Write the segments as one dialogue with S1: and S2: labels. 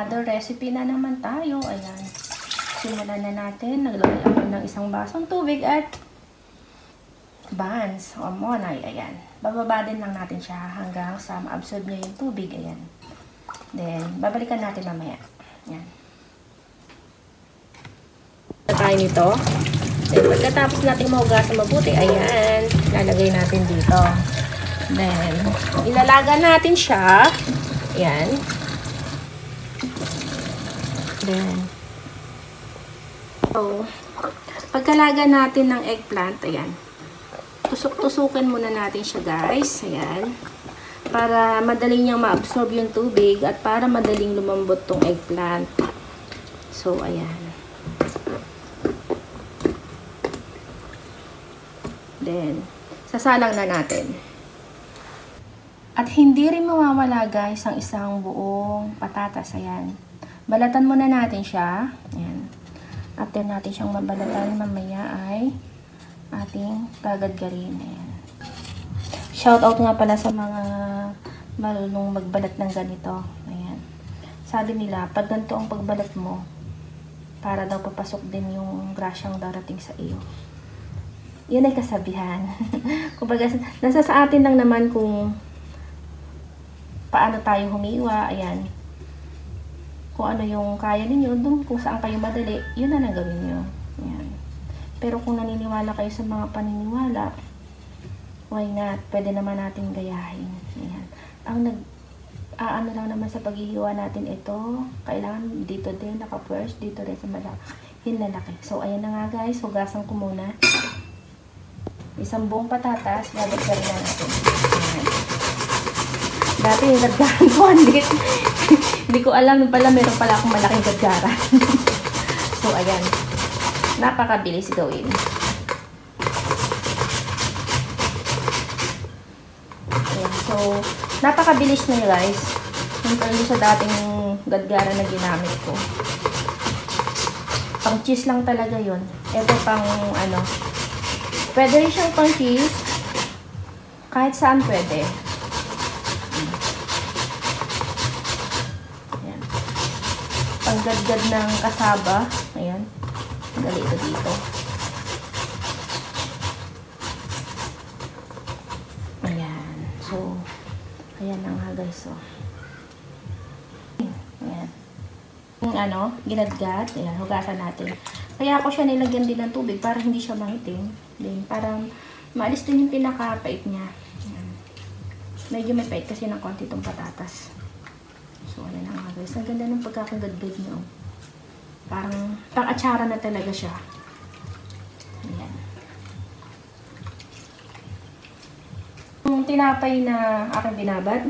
S1: another recipe na naman tayo. Ayan. Simulan na natin. Naglagay ako ng isang basong tubig at buns o monay. Ayan. Bababa din lang natin siya hanggang sa ma-absorb niya yung tubig. Ayan. Then, babalikan natin mamaya. Ayan. Tayo nito. Then, pagkatapos natin mahugasan mabuti, ayan, lalagay natin dito. Then, ilalaga natin siya. Ayan. Then, so, pagkalaga natin ng eggplant, ayan, tusok-tusukin muna natin siya, guys. Ayan. Para madaling niyang ma-absorb yung tubig at para madaling lumambot tong eggplant. So, ayan. Then, sasalang na natin. At hindi rin mawawala, guys, ang isang buong patatas. Ayan. Balatan muna natin siya. Ayan. After natin siyang mabalatan, mamaya ay ating gagadgarin. Ayan. Shoutout nga pala sa mga marunong magbalat ng ganito. Ayan. Sabi nila, pag ganito ang pagbalat mo, para daw papasok din yung grasyang darating sa iyo. Yun ay kasabihan. Kumbaga, nasa sa atin lang naman kung paano tayo humiwa. Ayan. Kung ano yung kaya ninyo, dun kung saan kayo madali, yun na lang gawin nyo. Ayan. Pero kung naniniwala kayo sa mga paniniwala, why not? Pwede naman natin gayahin. Ayan. Ang ano lang naman sa paghihiwa natin ito, kailangan dito din, naka-first, dito rin sa hinlalaki. So, ayan na nga, guys. Hugasan ko muna. Isang buong patatas, lalagyan na natin. Ayan. Dati yung gadgaran ko, hindi ko alam pala, meron pala akong malaking gadgaran. So, ayan. Napakabilis gawin. Ayan. So, napakabilis na yun, guys. Hindi sa dating gadgaran na ginamit ko. Pang cheese lang talaga yun. Ito pang, ano, pwede rin siyang pang cheese. Kahit saan pwede. Ayan. Panggadgad ng kasaba. Ayan. Dali ito dito. Ayan. So, ayan na nga, guys. So, ayan. Yung ano, ginadgad. Ayan, hugasan natin. Kaya ako siya nilagyan din ng tubig para hindi siya mangitim. Then, para maalis din yung pinakapait niya. Ayan. Medyo may pait kasi ng konti itong patatas. So, ayan na nga, guys. Ang ganda ng pagkakagadgad niya. Oh. Parang pang-atsara na talaga siya. Ayan. Yung tinapay na aking binabad,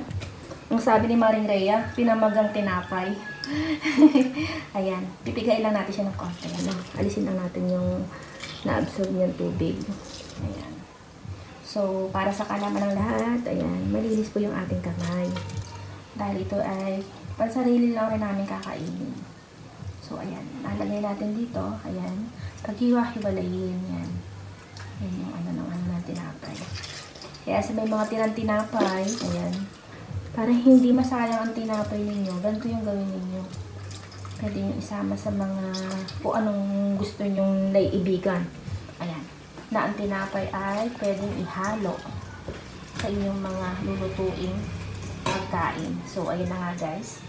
S1: ang sabi ni Maring Rhea, pinamagang tinapay. Ayan. Pipigay lang natin siya ng konti. Alisin lang natin yung na-absorb niyang tubig. Ayan. So, para sa kalaman ng lahat, ayan, malinis po yung ating kamay. Dahil ito ay pansarili lang rin namin kakainin. So, ayan. Nalagay natin dito. Ayan. Paghiwa-hiwalayin. Yan. Ayan yung ano ng tinapay. Kaya sa may mga tirang tinapay, ayan. Para hindi masayang ang tinapay ninyo, ganito yung gawin ninyo. Pwede nyo isama sa mga kung anong gusto nyong naiibigan. Ayan. Na ang tinapay ay pwedeng ihalo sa inyong mga lulutuing pagkain. So, ayan na nga, guys.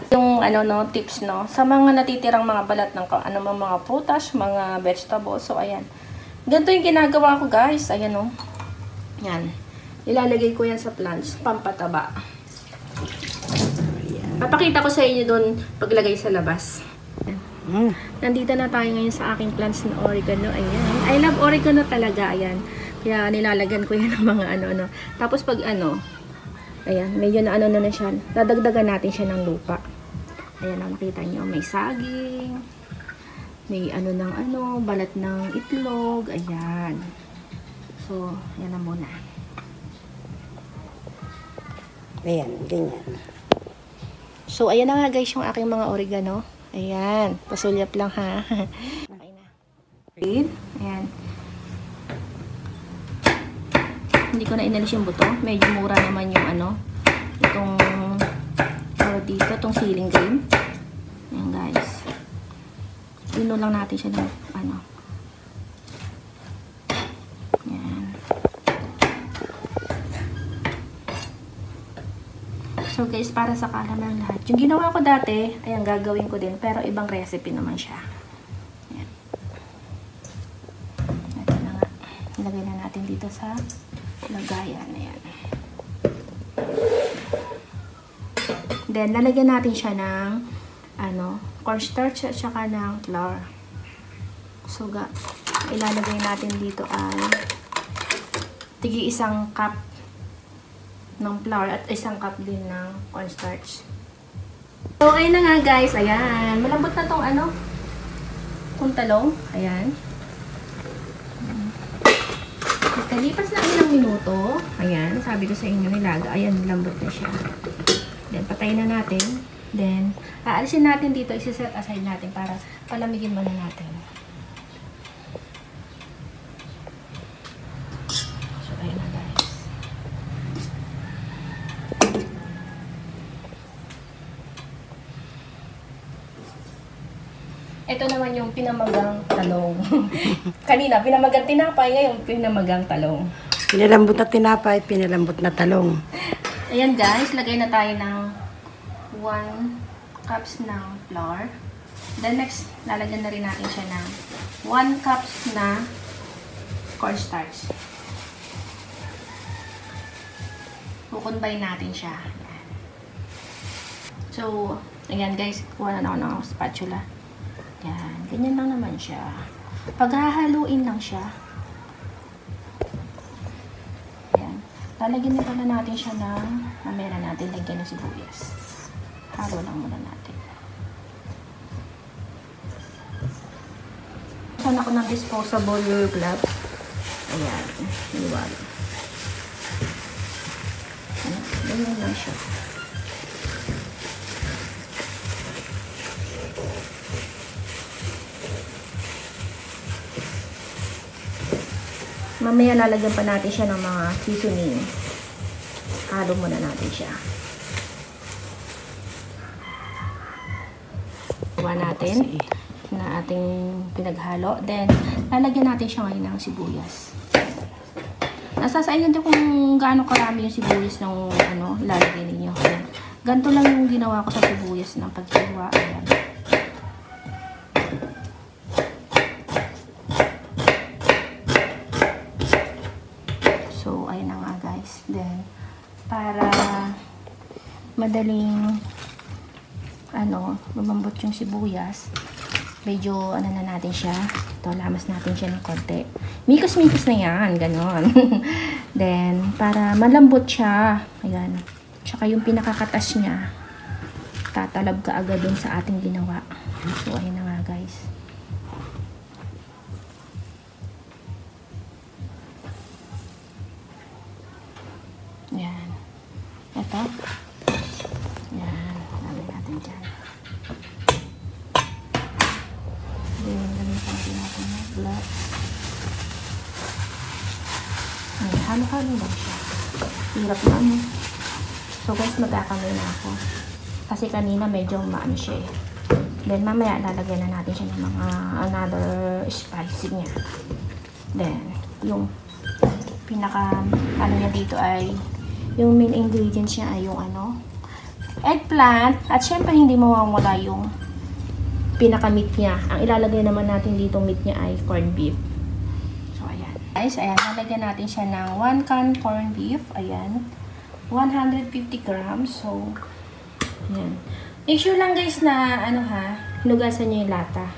S1: Yung tips sa mga natitirang mga balat ng mga prutas, mga vegetables. So ayan. Ganito yung ginagawa ko, guys. Ayan Yan. Ilalagay ko yan sa plants, pampataba. Ayan. Papakita ko sa inyo doon paglagay sa labas. Nandito na tayo ngayon sa aking plants na oregano. Ayan. I love oregano talaga. Ayan. Kaya nilalagyan ko yan ng mga Tapos pag ayan, medyo na na siya. Dadagdagan natin siya ng lupa. Ayan, nakita nyo, may saging. May balat ng itlog. Ayan. So, ayan na muna. Ayan, ganyan. So, ayan na nga, guys, yung aking mga oregano. Ayan, pasulyap lang, ha. Okay na. Ayan. Hindi ko na inalis yung buto. Medyo mura naman yung ano, itong dito, itong ceiling cream. Ayan guys. Pino lang natin siya ng ano. Ayan. So guys, para sa kaalaman lahat. Yung ginawa ko dati, ayan, gagawin ko din. Pero ibang recipe naman siya. Ayan. Ito na nga. Ilagay na natin dito sa lagayan. Ayan. Then, lalagyan natin siya ng ano, cornstarch at saka ng flour. So, ilalagay natin dito ay tigi 1 cup ng flour at 1 cup din ng cornstarch. So, ayun na nga guys. Ayan. Malambot na tong ano, kung talong. Ayan. Kalipas lang ilang minuto. Ayan. Sabi ko sa inyo nilaga. Ayan, lambot na siya. Then, patayin na natin. Then, aalisin natin dito. Isa-set aside natin para palamigin muna natin. So, ayun na guys. Ito naman yung pinamagang talong. Kanina, pinamagang tinapay. Ngayon, pinamagang talong.
S2: Pinalambot na tinapay, pinalambot na talong.
S1: Ayan guys, lagay na tayo ng 1 cups ng flour. Then next, lalagyan na rin natin siya ng 1 cups na cornstarch. Kukunbay natin siya. So, ayan guys, kuha na ako ng spatula. Yan, ganyan lang naman siya. Paghahaluin lang siya. Ayan. Lalagyan na pala natin siya ng mamaya na natin lagyan ng sibuyas. Halo lang muna natin. Saan ako ng disposable glove. Ayan. Iwan. Ganyan lang siya. Mamaya lalagyan pa natin siya ng mga seasoning. Halo muna natin siya. Gawa natin na ating pinaghalo. Then, lalagyan natin siya ngayon ng sibuyas. Nasa sa inyo kung gaano karami yung sibuyas ng ano, lalagay ninyo. Ayan. Ganito lang yung ginawa ko sa sibuyas ng paghiwa. Ayan. So, ayun na nga guys. Then, para madaling lumambot yung sibuyas, medyo ano na natin siya. Ito, lamas natin siya ng konti. Mikos-mikos na yan. Ganon. Then, para malambot siya, ayan. Tsaka yung pinakakatas niya, tatalab ka agad dun sa ating ginawa. So, ayun na nga guys. Yan. Ito. Yan. Lagay natin dyan. Then, gamitan natin ng gloves. Ayan. Halo-halo lang siya. Hirap na ano. So, guys, magkakamay na ako. Kasi kanina medyo maano siya eh. Then, mamaya lalagyan na natin siya ng mga another spice niya. Then, yung pinaka ano niya dito ay yung main ingredients niya ay yung eggplant, at syempre hindi mawawala yung pinaka-meat niya. Ang ilalagay naman natin dito meat niya ay corned beef. So, ayan. Guys, ayan, lalagyan natin siya ng 1 can corned beef. Ayan. 150 grams. So, ayan. Make sure lang guys na, hinugasan niyo yung lata.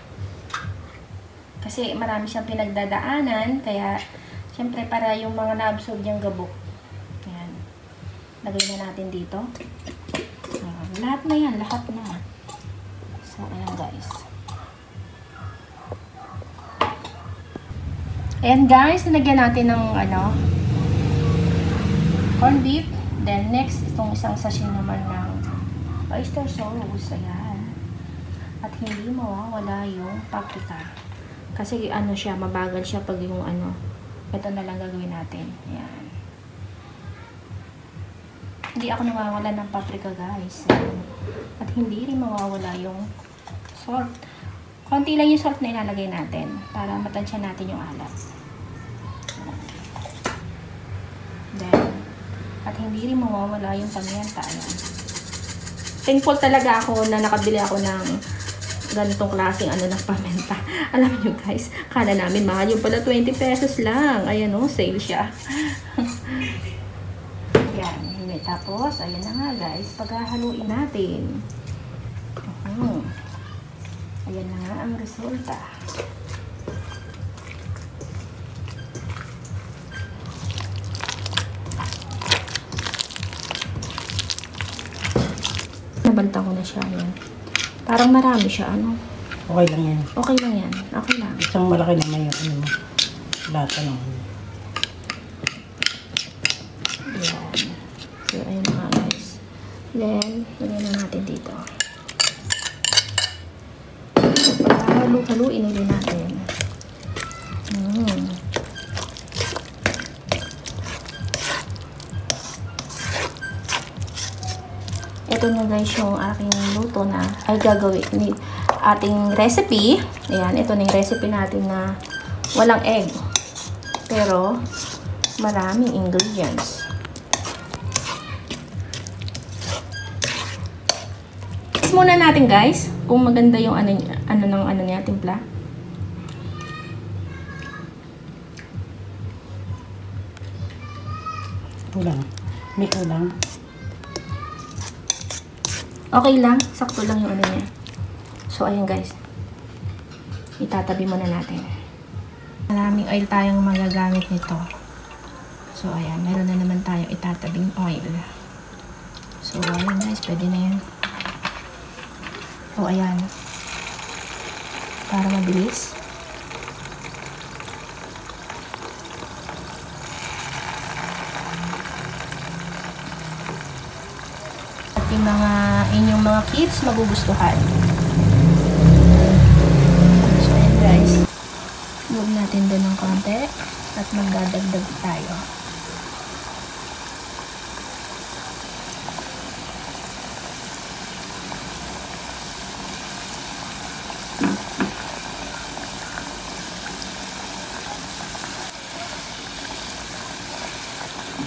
S1: Kasi marami siyang pinagdadaanan, kaya, syempre para yung mga na-absorb niyang gabok. Ayan. Lagay na natin dito. Lahat na yan, lahat na. So, ayan guys. Ayan guys, nilagyan natin ng corned beef. Then next, itong isang sachet naman ng oyster sauce. Ayan. At hindi mawawala yung paprika. Kasi siya, mabagal siya pag yung ito na lang gagawin natin. Ayan. Hindi ako nawawala ng paprika, guys. At hindi rin mawawala yung salt. Konti lang yung salt na ilalagay natin para matansya natin yung alat. Then, at hindi rin mawawala yung pamienta. Ayan. Thankful talaga ako na nakabili ako ng ganitong klaseng ng paminta. Alam nyo guys, kala namin mahal yung pala 20 pesos lang. Ayan o, sale siya. Yan. Tapos, ayan na nga guys, paghahaluin natin. Ayan na nga ang resulta. Nabalta ko na siya. Ayan. Parang marami siya.
S2: Okay lang yan.
S1: Okay lang yan. Okay lang.
S2: Isang malaki naman yung lata naman.
S1: Ayan. So, ayun na nga guys. Then, lagyan na natin dito. Halu-haluin ulit natin. Ito na guys yung aking luto na ay gagawin ni ating recipe. Ayan, ito na yung recipe natin na walang egg. Pero, maraming ingredients. Muna natin guys kung maganda yung niya timpla.
S2: Kulang. May kulang.
S1: Okay lang, sakto lang yung niya. So ayan guys. Itatabi muna natin. Maraming oil tayong magagamit nito. So ayan, meron na naman tayong itatabing oil. So ayan guys, pwede na yan. So, ayan. Para mabilis. At yung inyong mga kids magugustuhan. So, ayan guys. Huwag natin doon ng konti. At magdadagdag tayo.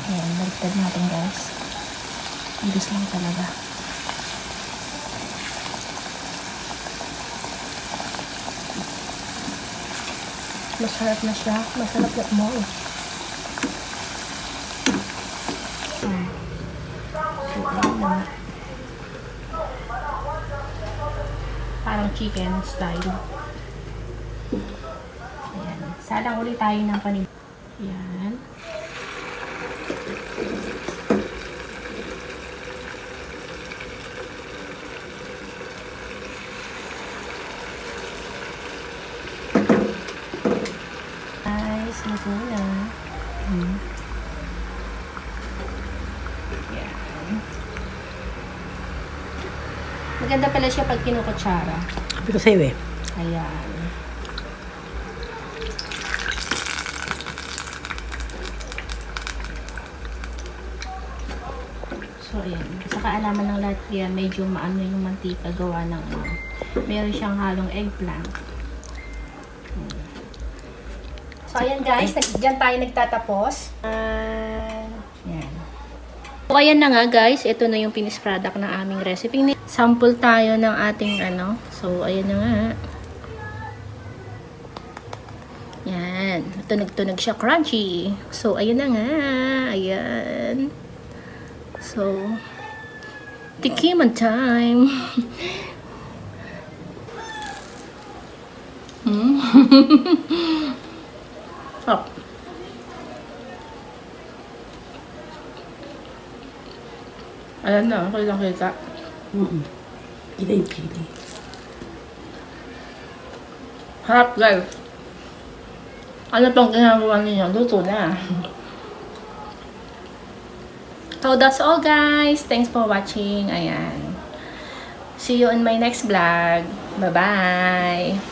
S1: Ayan, baliktad natin guys. Ibis lang talaga. Masarap na siya. Masarap na mo. So, ayan na. Parang chicken style. Ayan. Salang ulit tayo ng panig. Ayan. Luto na. Yan. Maganda pala siya pag kinukutsara.
S2: Sabi ko sa'yo eh.
S1: Ayan. So, ayan. Saka alaman ng lahat yan, medyo maano yung mantika gawa ng meron siyang halong eggplant. So, ayan guys, dyan tayo nagtatapos. Yan. So, ayan na nga guys, ito na yung finished product ng aming recipe. Sample tayo ng ating So, ayan na nga. Yan. Tunog-tunog siya, crunchy. So, ayan na nga. Ayan. So, tikiman time. Sarap. Ayan na, kita.
S2: Kita yung chili.
S1: Harap guys. Ano tong ginagawa ninyo? Luto na. So that's all guys. Thanks for watching. Ayan. See you in my next vlog. Bye-bye.